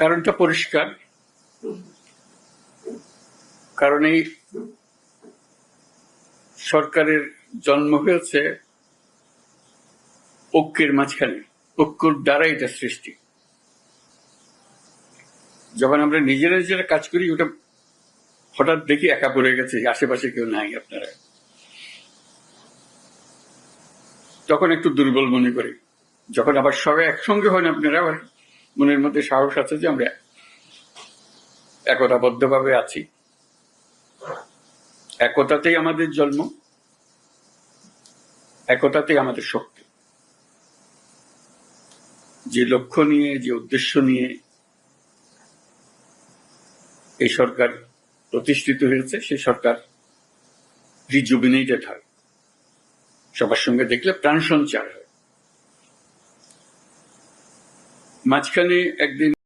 কারণটা পরিষ্কার। কারণ এই সরকারের জন্ম হয়েছে ঐক্যের মাঝখানে, ঐক্যর দ্বারা এটা সৃষ্টি। যখন আমরা নিজেরা কাজ করি, ওটা হঠাৎ দেখি একা পড়ে গেছে, আশেপাশে কেউ নাই আপনারা, তখন একটু দুর্বল মনে করি। যখন আবার সবাই একসঙ্গে হন, আপনারা আবার মনের মধ্যে সাহস আছে যে আমরা একতাবদ্ধভাবে আছি। একতাতেই আমাদের জন্ম, একতাতেই আমাদের শক্তি। যে লক্ষ্য নিয়ে, যে উদ্দেশ্য নিয়ে এই সরকার প্রতিষ্ঠিত হয়েছে, সেই সরকার রিজুভিনেটেড হয়, সবার সঙ্গে দেখলে প্রাণ সঞ্চার হয়। মাঝখানে একদিন